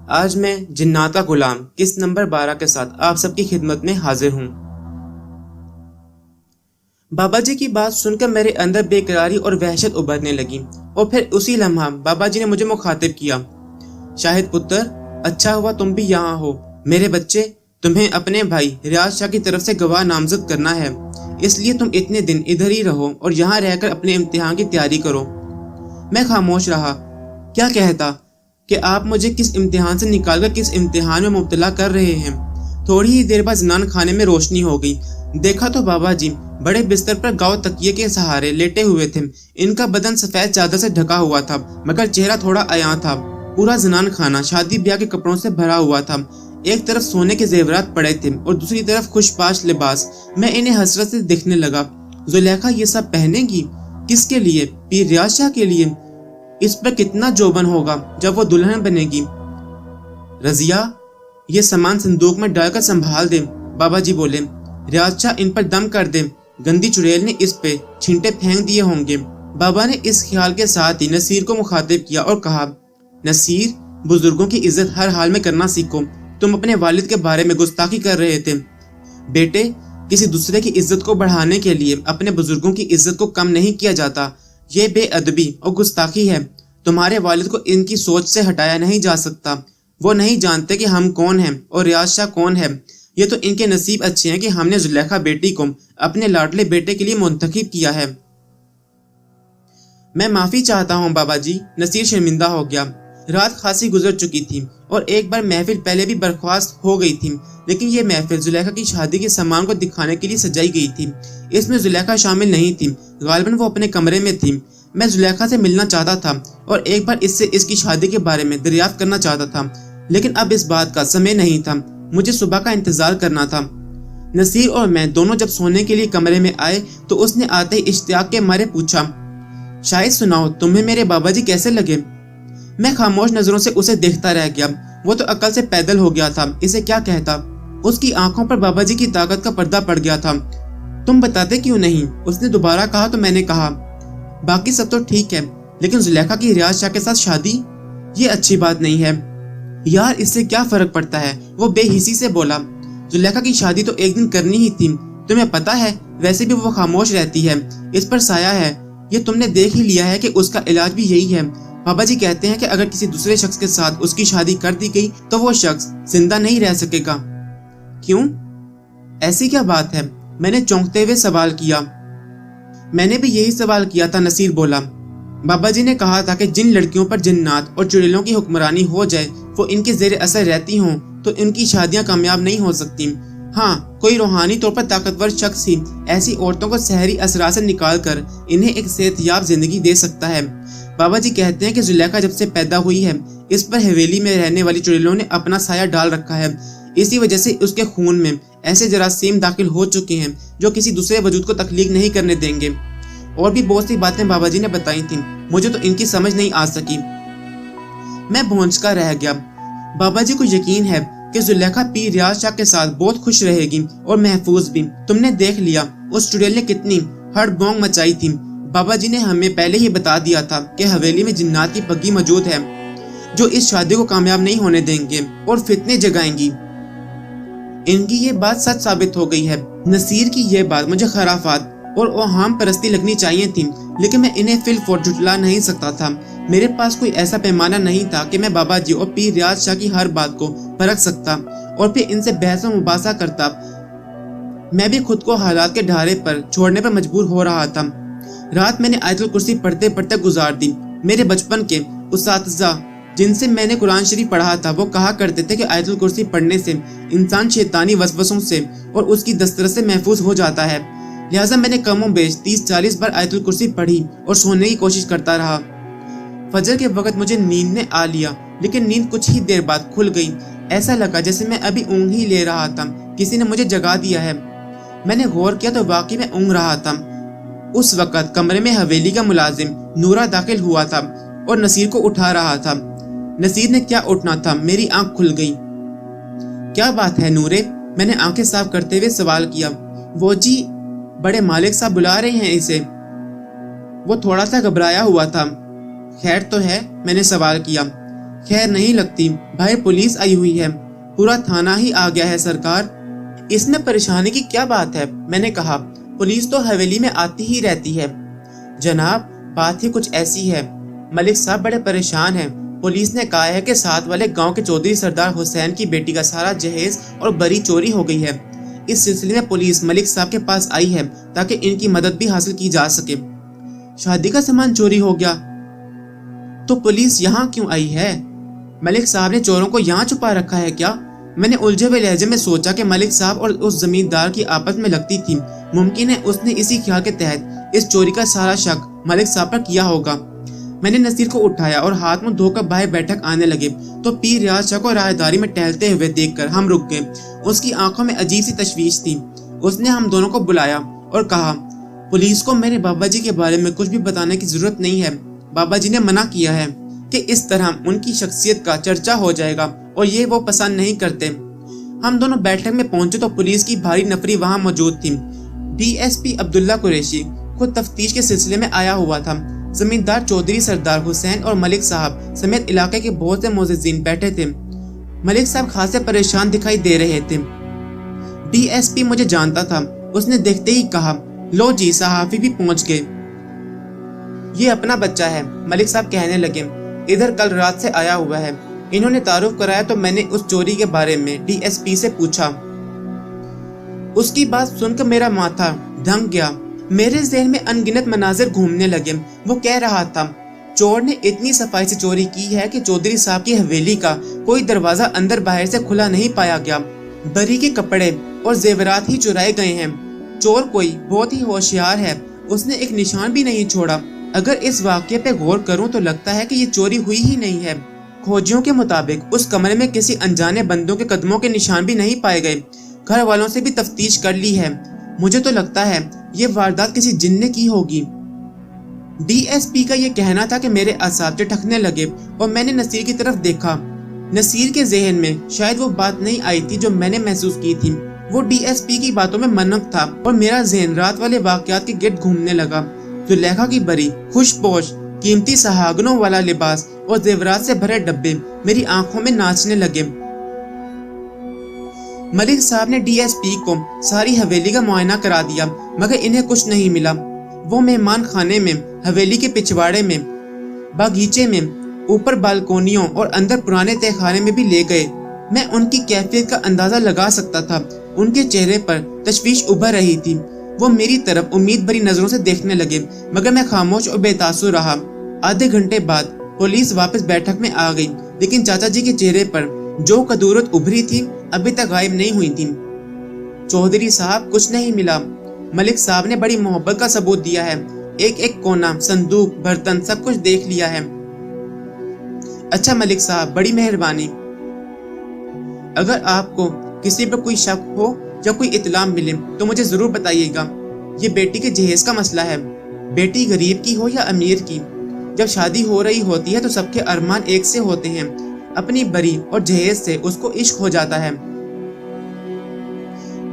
آج میں جنات کا غلام قسط نمبر 12 کے ساتھ آپ سب کی خدمت میں حاضر ہوں۔ بابا جی کی بات سن کر میرے اندر بے قراری اور وحشت ابھرنے لگی، اور پھر اسی لمحہ بابا جی نے مجھے مخاطب کیا۔ شاہد پتر، اچھا ہوا تم بھی یہاں ہو۔ میرے بچے، تمہیں اپنے بھائی ریاض شاہ کی طرف سے گواہ نامزد کرنا ہے، اس لیے تم اتنے دن ادھر ہی رہو اور یہاں رہ کر اپنے امتحان کی تیاری کرو۔ میں خاموش رہا۔ کیا کہتا کہ آپ مجھے کس امتحان سے نکال کر کس امتحان میں مبتلا کر رہے ہیں۔ تھوڑی ہی دیر بعد زنان خانے میں روشنی ہو گئی۔ دیکھا تو بابا جی بڑے بستر پر گاؤ تکیے کے سہارے لیٹے ہوئے تھے۔ ان کا بدن سفید چادر سے ڈھکا ہوا تھا، مگر چہرہ تھوڑا عیاں تھا۔ پورا زنان خانہ شادی بیاہ کے کپڑوں سے بھرا ہوا تھا۔ ایک طرف سونے کے زیورات پڑے تھے اور دوسری طرف خوش پاش لباس۔ میں انہیں حسرت سے دیکھنے لگا۔ زلیخا یہ سب پہنے گی؟ کس کے لیے؟ پیر ریاض شاہ کے لیے؟ اس پر کتنا جوبن ہوگا جب وہ دلہن بنے گی۔ رضیہ، یہ سامان صندوق میں ڈال کر سنبھال دے، بابا جی بولے۔ ریاض شاہ ان پر دم کر دے، گندی چڑیل نے اس پہ چھینٹے پھینک دیے ہوں گے۔ بابا نے اس خیال کے ساتھ ہی نصیر کو مخاطب کیا اور کہا، نصیر، بزرگوں کی عزت ہر حال میں کرنا سیکھو۔ تم اپنے والد کے بارے میں گستاخی کر رہے تھے۔ بیٹے، کسی دوسرے کی عزت کو بڑھانے کے لیے اپنے بزرگوں کی عزت کو کم نہیں کیا جاتا۔ یہ بے ادبی اور گستاخی ہے۔ تمہارے والد کو ان کی سوچ سے ہٹایا نہیں جا سکتا۔ وہ نہیں جانتے کہ ہم کون ہیں اور ریاض شاہ کون ہے۔ یہ تو ان کے نصیب اچھے ہیں کہ ہم نے زلیخا بیٹی کو اپنے لاڈلے بیٹے کے لیے منتخب کیا ہے۔ میں معافی چاہتا ہوں بابا جی، نصیر شرمندہ ہو گیا۔ رات خاصی گزر چکی تھی اور ایک بار محفل پہلے بھی برخاست ہو گئی تھی، لیکن یہ محفل زلیخا کی شادی کے سامان کو دکھانے کے لیے سجائی گئی تھی۔ اس میں زلیخا شامل نہیں تھی، غالباً وہ اپنے کمرے میں تھی۔ میں زلیخا سے ملنا چاہتا تھا اور ایک بار اس سے اس کی شادی کے بارے میں دریافت کرنا چاہتا تھا، لیکن اب اس بات کا سمے نہیں تھا۔ مجھے صبح کا انتظار کرنا تھا۔ نصیر اور میں دونوں جب سونے کے لیے کمرے میں آئے تو اس نے آتے ہی اشتیاق کے مارے پوچھا، شاید سناؤ، تمہیں میرے بابا جی کیسے لگے؟ میں خاموش نظروں سے اسے دیکھتا رہ گیا۔ وہ تو عقل سے پیدل ہو گیا تھا، اسے کیا کہتا۔ اس کی آنکھوں پر بابا جی کی طاقت کا پردہ پڑ گیا تھا۔ تم بتاتے کیوں نہیں؟ اس نے دوبارہ کہا تو میں نے کہا، باقی سب تو ٹھیک ہے، لیکن زلیخا کی ریاض شاہ کے ساتھ شادی، یہ اچھی بات نہیں ہے۔ یار، اس سے کیا فرق پڑتا ہے؟ وہ بے حسی سے بولا۔ زلیخا کی شادی تو ایک دن کرنی ہی تھی، تمہیں پتا ہے۔ ویسے بھی وہ خاموش رہتی ہے، اس پر سایہ ہے۔ یہ تم نے دیکھ ہی لیا ہے کہ اس کا علاج بھی یہی ہے۔ بابا جی کہتے ہیں کہ اگر کسی دوسرے شخص کے ساتھ اس کی شادی کر دی گئی تو وہ شخص زندہ نہیں رہ سکے گا۔ کیوں؟ ایسی کیا بات ہے؟ میں نے چونکتے ہوئے سوال کیا۔ میں نے بھی یہی سوال کیا تھا، نصیر بولا۔ بابا جی نے کہا تھا کہ جن لڑکیوں پر جنات اور چڑیلوں کی حکمرانی ہو جائے، وہ ان کے زیر اثر رہتی ہوں تو ان کی شادیاں کامیاب نہیں ہو سکتی۔ ہاں، کوئی روحانی طور پر طاقتور شخص ہی ایسی عورتوں کو سحری اثرات سے نکال کر انہیں ایک صحت یاب زندگی دے سکتا ہے۔ بابا جی کہتے ہیں کہ زلیخا جب سے پیدا ہوئی ہے، اس پر حویلی میں رہنے والی چڑیلوں نے اپنا سایہ ڈال رکھا ہے۔ اسی وجہ سے اس کے خون میں ایسے جراثیم داخل ہو چکے ہیں جو کسی دوسرے وجود کو تخلیق نہیں کرنے دیں گے۔ اور بھی بہت سی باتیں بابا جی نے بتائی تھیں، مجھے تو ان کی سمجھ نہیں آ سکی۔ میں بھونچکا رہ گیا۔ بابا جی کو یقین ہے کہ زلیخا پیر ریاض شاہ کے ساتھ بہت خوش رہے گی اور محفوظ بھی۔ تم نے دیکھ لیا اس چڑیل نے کتنی ہڑ بونگ مچائی تھی۔ بابا جی نے ہمیں پہلے ہی بتا دیا تھا کہ حویلی میں جنات کی پگی موجود ہے جو اس شادی کو کامیاب نہیں ہونے دیں گے اور فتنے جگائیں گی۔ ان کی یہ بات سچ ثابت ہو گئی ہے۔ نصیر کی یہ بات مجھے خرافات اور اوہام پرستی لگنی چاہیے تھی، لیکن میں انہیں فی الفور جھٹلا نہیں سکتا تھا۔ میرے پاس کوئی ایسا پیمانہ نہیں تھا کہ میں بابا جی اور پیر ریاض شاہ کی ہر بات کو پرکھ سکتا اور پھر ان سے بحث و مباحثہ کرتا۔ میں بھی خود کو حالات کے ڈھارے پر چھوڑنے پر مجبور ہو رہا تھا۔ رات میں نے آیت الکرسی پڑھتے پڑھتے گزار دی۔ میرے بچپن کے اساتذہ جن سے میں نے قرآن شریف پڑھا تھا، وہ کہا کرتے تھے کہ آیت الکرسی پڑھنے سے انسان شیطانی وسوسوں سے اور اس کی دسترس سے محفوظ ہو جاتا ہے۔ لہٰذا میں نے کم و بیش 30-40 بار آیت الکرسی پڑھی اور سونے کی کوشش کرتا رہا۔ فجر کے وقت مجھے نیند نے آ لیا، لیکن نیند کچھ ہی دیر بعد کھل گئی۔ ایسا لگا جیسے میں ابھی اونگ ہی لے رہا تھا، کسی نے مجھے جگا دیا ہے۔ میں نے غور کیا تو واقعی میں اونگ رہا تھا۔ اس وقت کمرے میں حویلی کا ملازم نورا داخل ہوا تھا اور نصیر کو اٹھا رہا تھا۔ نصیر نے کیا اٹھنا تھا، میری آنکھ کھل گئی۔ क्या बात है नूरे? मैंने आंखें साफ करते हुए सवाल किया। वो जी, बड़े मालिक साहब बुला रहे हैं इसे। वो थोड़ा सा घबराया हुआ था। खैर तो है? मैंने सवाल किया। खैर नहीं लगती, भाई पुलिस आई हुई है, पूरा थाना ही आ गया है सरकार। इसमें परेशानी की क्या बात है? मैंने कहा। पुलिस तो हवेली में आती ही रहती है। जनाब, बात ही कुछ ऐसी है, मलिक साहब बड़े परेशान हैं। पुलिस ने कहा है कि साथ वाले गांव के चौधरी सरदार हुसैन की बेटी का सारा जहेज और बरी चोरी हो गई है। इस सिलसिले में पुलिस मलिक साहब के पास आई है ताकि इनकी मदद भी हासिल की जा सके। शादी का सामान चोरी हो गया तो पुलिस यहाँ क्यों आई है? मलिक साहब ने चोरों को यहाँ छुपा रखा है क्या? मैंने उलझे हुए लहजे में सोचा कि मलिक साहब और उस जमींदार की आपस में लगती थी। मुमकिन है उसने इसी ख्याल के तहत इस चोरी का सारा शक मलिक साहब पर किया होगा। मैंने नसीर को उठाया और हाथ मुंह धोकर बाहर बैठक आने लगे तो पीर रियाज शाह को राहदारी में टहलते हुए देखकर हम रुक गए। उसकी आंखों में अजीब सी तशवीश थी। उसने हम दोनों को बुलाया और कहा, पुलिस को मेरे बाबा जी के बारे में कुछ भी बताने की जरूरत नहीं है। बाबा जी ने मना किया है कि इस तरह उनकी शख्सियत का चर्चा हो जाएगा और ये वो पसंद नहीं करते। हम दोनों बैठक में पहुंचे तो पुलिस की भारी नफरी वहां मौजूद थी। डीएसपी अब्दुल्ला कुरैशी खुद तफ्तीश के सिलसिले में आया हुआ था। जमींदार चौधरी सरदार हुसैन और मलिक साहब समेत इलाके के बहुत से मोअज़्ज़िज़ीन बैठे थे। मलिक साहब खासे परेशान दिखाई दे रहे थे। डीएसपी मुझे जानता था। उसने देखते ही कहा, लो जी, सहाफी भी पहुंच गए। ये अपना बच्चा है, मलिक साहब कहने लगे। इधर कल रात से आया हुआ है। इन्होंने तारुफ कराया तो मैंने उस चोरी के बारे में डीएसपी से पूछा। उसकी बात सुनकर मेरा माथा ढंक गया। मेरे ज़हन में अनगिनत मनाजिर घूमने लगे। वो कह रहा था, चोर ने इतनी सफाई से चोरी की है कि चौधरी साहब की हवेली का कोई दरवाजा अंदर बाहर से खुला नहीं पाया गया। बरी के कपड़े और जेवरात ही चुराए गए हैं। चोर कोई बहुत ही होशियार है, उसने एक निशान भी नहीं छोड़ा। अगर इस वाक़ये पे गौर करूं तो लगता है कि ये चोरी हुई ही नहीं है। खोजियों के मुताबिक उस कमरे में किसी अनजाने बंदों के कदमों के निशान भी नहीं पाए गए। घर वालों से भी तफ्तीश कर ली है। मुझे तो लगता है ये वारदात किसी जिन ने की होगी। डीएसपी का ये कहना था कि मेरे असाब ठकने लगे और मैंने नसीर की तरफ देखा। नसीर के जहन में शायद वो बात नहीं आई थी जो मैंने महसूस की थी। वो डीएसपी की बातों में मनक था और मेरा जहन रात वाले वाकयात के गिर्द घूमने लगा। जुलेखा की बरी, खुशपोश, कीमती सहागनों वाला लिबास और जेवरात से भरे डब्बे मेरी आंखों में नाचने लगे। मलिक साहब ने डीएसपी को सारी हवेली का मुआयना करा दिया, मगर इन्हें कुछ नहीं मिला। वो मेहमान खाने में, हवेली के पिछवाड़े में, बागीचे में, ऊपर बालकोनियों और अंदर पुराने तहखाने में भी ले गए। मैं उनकी कैफियत का अंदाजा लगा सकता था। उनके चेहरे पर तशवीश उभर रही थी। वो मेरी तरफ उम्मीद भरी नजरों से देखने लगे, मगर मैं खामोश और बेतासुर रहा। आधे घंटे बाद पुलिस वापस बैठक में आ गई, लेकिन चाचा जी के चेहरे पर जो कदूरत उभरी थी अभी तक गायब नहीं हुई थी। चौधरी साहब, कुछ नहीं मिला। मलिक साहब ने बड़ी मोहब्बत का सबूत दिया है। एक एक कोना, संदूक, बर्तन सब कुछ देख लिया है। अच्छा मलिक साहब, बड़ी मेहरबानी। अगर आपको किसी पर कोई शक हो या कोई इत्तला मिले तो मुझे जरूर बताइएगा। ये बेटी के जहेज का मसला है। बेटी गरीब की हो या अमीर की, जब शादी हो रही होती है तो सबके अरमान एक से होते हैं। अपनी बरी और जहेज से उसको इश्क हो जाता है।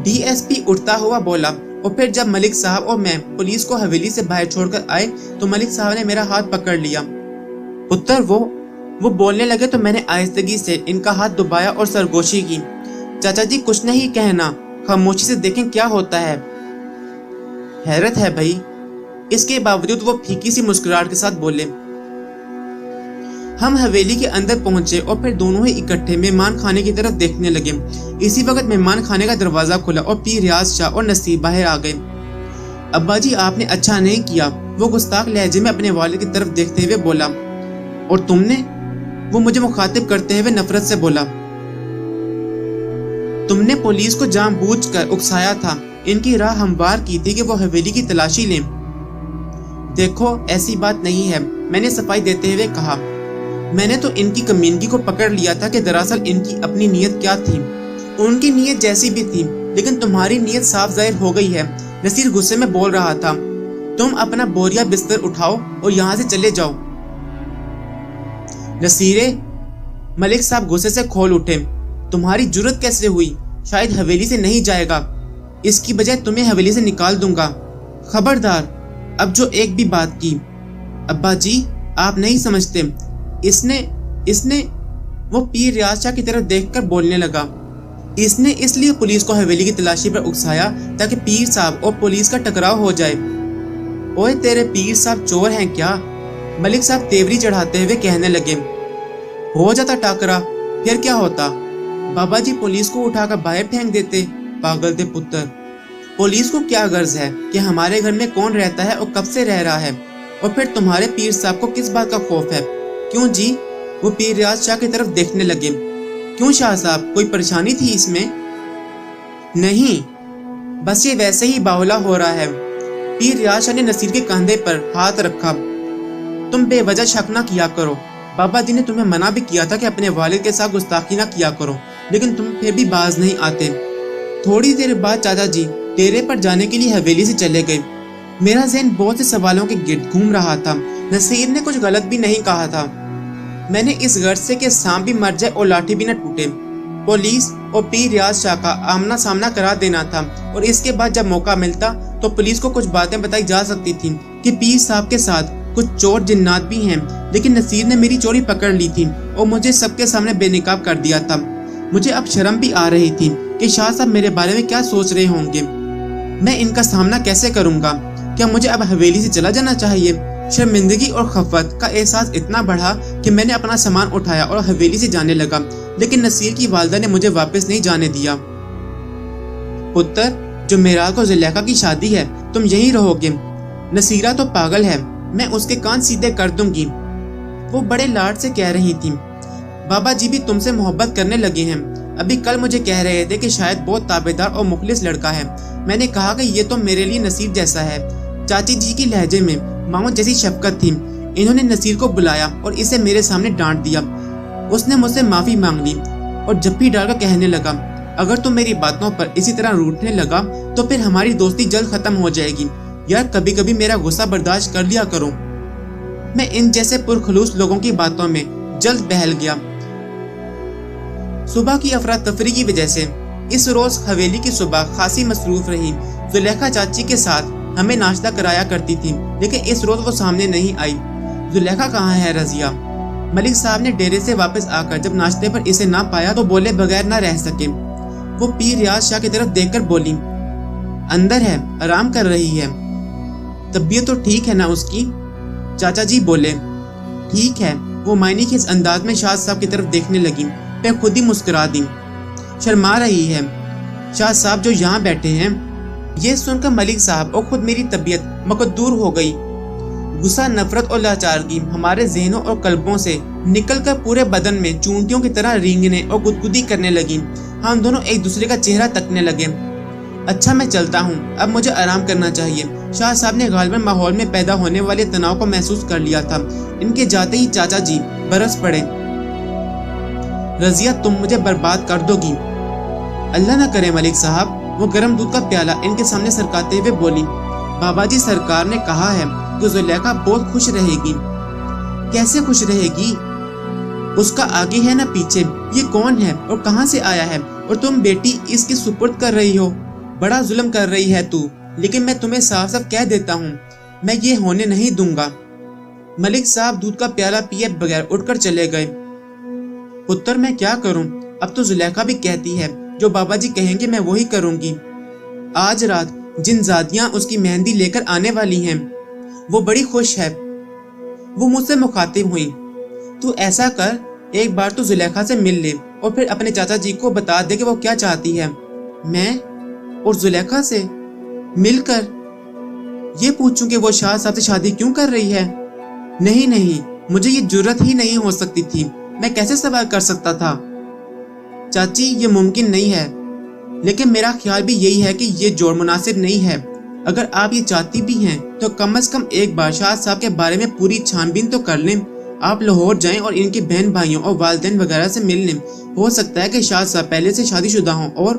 डीएसपी उठता हुआ बोला और फिर जब मलिक साहब और मैं पुलिस को हवेली से बाहर छोड़कर आए तो मलिक साहब ने मेरा हाथ पकड़ लिया। पुत्र, वो बोलने लगे तो मैंने आहिस्तगी से इनका हाथ दबाया और सरगोशी की। चाचा जी, कुछ नहीं कहना, खामोशी से देखें क्या होता है। हैरत है भाई। इसके बावजूद वो फीकी सी मुस्कुराहट के साथ बोले। हम हवेली के अंदर पहुंचे और फिर दोनों ही इकट्ठे मेहमान खाने की तरफ देखने लगे। इसी वक्त मेहमान खाने का दरवाजा खुला और पीर रियाज शाह और नसीर बाहर आ गए। अब्बा जी, आपने अच्छा नहीं किया, वो गुस्ताख लहजे में अपने वालिद की तरफ देखते हुए बोला। और तुमने? वो मुझे मुखातिब करते हुए नफरत से बोला। तुमने पुलिस को जानबूझकर उकसाया था, इनकी राह हमवार की थी कि वो हवेली की तलाशी लें। देखो, ऐसी बात नहीं है, मैंने सफाई देते हुए कहा। मैंने तो इनकी कमीनगी को पकड़ लिया था कि दरअसल इनकी अपनी नीयत क्या थी। उनकी नीयत जैसी भी थी, लेकिन तुम्हारी नीयत साफ जाहिर हो गई है। नसीर गुस्से में बोल रहा था। तुम अपना बोरिया बिस्तर उठाओ और यहाँ से चले जाओ। नसीरे, मलिक साहब गुस्से से खोल उठे। तुम्हारी जुर्रत कैसे हुई? शायद हवेली से नहीं जाएगा, इसकी बजाय तुम्हें हवेली से निकाल दूंगा। खबरदार, अब जो एक भी बात की। अब्बा जी, आप नहीं समझते, इसने वो पीर रियाज शाह की तरफ देखकर बोलने लगा। इसने इसलिए पुलिस को हवेली की तलाशी पर उकसाया ताकि पीर साहब और पुलिस का टकराव हो जाए। ओए तेरे पीर साहब चोर हैं क्या? मलिक साहब तेवरी चढ़ाते हुए कहने लगे। हो जाता टाकरा, फिर क्या होता? बाबा जी पुलिस को उठाकर बाहर फेंक देते। पागल थे पुत्र, पुलिस को क्या गर्ज है कि हमारे घर में कौन रहता है और कब से रह रहा है? और फिर तुम्हारे पीर साहब को किस बात का खौफ है? क्यों जी? वो पीर रियाज शाह की तरफ देखने लगे। क्यों शाह साहब, कोई परेशानी थी इसमें? नहीं, बस ये वैसे ही बावला हो रहा है। पीर रियाज शाह ने नसीर के कंधे पर हाथ रखा। तुम बेवजह शक ना किया करो। बाबा जी ने तुम्हें मना भी किया था कि अपने वालिद के साथ गुस्ताखी ना किया करो, लेकिन तुम फिर भी बाज नहीं आते। थोड़ी देर बाद चाचा जी डेरे पर जाने के लिए हवेली से चले गए। मेरा ज़हन बहुत से सवालों के गिर्द घूम रहा था। नसीर ने कुछ गलत भी नहीं कहा था। मैंने इस गर्ज से कि सांप भी मर जाए और लाठी भी न टूटे। पुलिस और पीर रियाज शाह का आमना सामना करा देना था, और इसके बाद जब मौका मिलता तो पुलिस को कुछ बातें बताई जा सकती थी कि पीर साहब के साथ कुछ चोर जिन्नात भी हैं। लेकिन नसीर ने मेरी चोरी पकड़ ली थी और मुझे सबके सामने बेनिकाब कर दिया था। मुझे अब शर्म भी आ रही थी कि शाह साहब मेरे बारे में क्या सोच रहे होंगे। मैं इनका सामना कैसे करूंगा? क्या मुझे अब हवेली से चला जाना चाहिए? शर्मिंदगी और खफत का एहसास इतना बढ़ा कि मैंने अपना सामान उठाया और हवेली से जाने लगा, लेकिन नसीर की वालदा ने मुझे वापस नहीं जाने दिया। पुत्र, जुमेरात को जुलेखा की शादी है, तुम यहीं रहोगे। नसीरा तो पागल है, मैं उसके कान सीधे कर दूंगी। वो बड़े लाड से कह रही थी। बाबा जी भी तुमसे मोहब्बत करने लगे हैं। अभी कल मुझे कह रहे थे कि शायद बहुत ताबेदार और मुखलिस लड़का है। मैंने कहा कि ये तो मेरे लिए नसीर जैसा है। चाची जी की लहजे में मामू जैसी शफकत थी। इन्होंने नसीर को बुलाया और इसे मेरे सामने डांट दिया। उसने मुझसे माफी मांग ली और जप्पी डालकर कहने लगा, अगर तुम मेरी बातों पर इसी तरह रूठने लगा तो फिर हमारी दोस्ती जल्द खत्म हो जाएगी। यार, कभी कभी मेरा गुस्सा बर्दाश्त कर लिया करो। मैं इन जैसे पुरखलूस लोगों की बातों में जल्द बहल गया। सुबह की अफरा तफरी की वजह से इस रोज हवेली की सुबह खासी मसरूफ रही। जुलेखा चाची के साथ हमें नाश्ता कराया करती थी, लेकिन इस रोज वो सामने नहीं आई। जुलेखा कहाँ है रजिया? मलिक साहब ने डेरे से वापस आकर जब नाश्ते पर इसे ना पाया तो बोले बगैर ना रह सके। वो पीर रियाज शाह की तरफ देखकर बोली, अंदर है, आराम कर रही है। तबीयत तो ठीक है ना उसकी? चाचा जी बोले, ठीक है। वो मायने के इस अंदाज में शाह साहब की तरफ देखने लगी। मैं खुद ही मुस्कुरा दी। शर्मा रही है। शाह साहब जो यहाँ बैठे हैं। ये सुनकर मलिक साहब और खुद मेरी तबीयत मकदूर हो गई। गुस्सा, नफरत और लाचारगी हमारे जहनों और कल्बों से निकलकर पूरे बदन में चूंटियों की तरह रेंगने और गुदगुदी करने लगी। हम दोनों एक दूसरे का चेहरा तकने लगे। अच्छा, मैं चलता हूँ, अब मुझे आराम करना चाहिए। शाह साहब ने गालिबन माहौल में पैदा होने वाले तनाव को महसूस कर लिया था। इनके जाते ही चाचा जी बरस पड़े। रजिया, तुम मुझे बर्बाद कर दोगी। अल्लाह न करे मलिक साहब। वो गर्म दूध का प्याला इनके सामने सरकाते हुए बोली, बाबा जी, सरकार ने कहा है कि जुलेखा बहुत खुश रहेगी। कैसे खुश रहेगी? उसका आगे है ना पीछे। ये कौन है और कहाँ से आया है? और तुम बेटी इसकी सुपुर्द कर रही हो। बड़ा जुल्म कर रही है तू। लेकिन मैं तुम्हें साफ साफ कह देता हूँ, मैं ये होने नहीं दूंगा। मलिक साहब दूध का प्याला पिए बगैर उठकर चले गए। पुत्र, मैं क्या करूं? अब तो जुलेखा भी कहती है जो बाबा जी कहेंगे मैं वही करूंगी। आज रात जिन जादियां उसकी मेहंदी लेकर आने वाली हैं, वो बड़ी खुश है। वो मुझसे मुखातिब हुई, तू ऐसा कर, एक बार तो जुलेखा से मिल ले और फिर अपने चाचा जी को बता दे कि वो क्या चाहती है। मैं और जुलेखा से मिलकर ये पूछूं कि वो शाह साहब से शादी क्यों कर रही है? नहीं नहीं, मुझे ये जुर्रत ही नहीं हो सकती थी। मैं कैसे सवाल कर सकता था? चाची, ये मुमकिन नहीं है। लेकिन मेरा ख्याल भी यही है कि ये जोड़ मुनासिब नहीं है। अगर आप ये चाहती भी हैं तो कम से कम एक बार शाह साहब के बारे में पूरी छानबीन तो कर लें। आप लाहौर जाएं और इनके बहन भाइयों और वालिदैन वगैरह से मिल लें। हो सकता है कि शाह साहब पहले से शादीशुदा हों और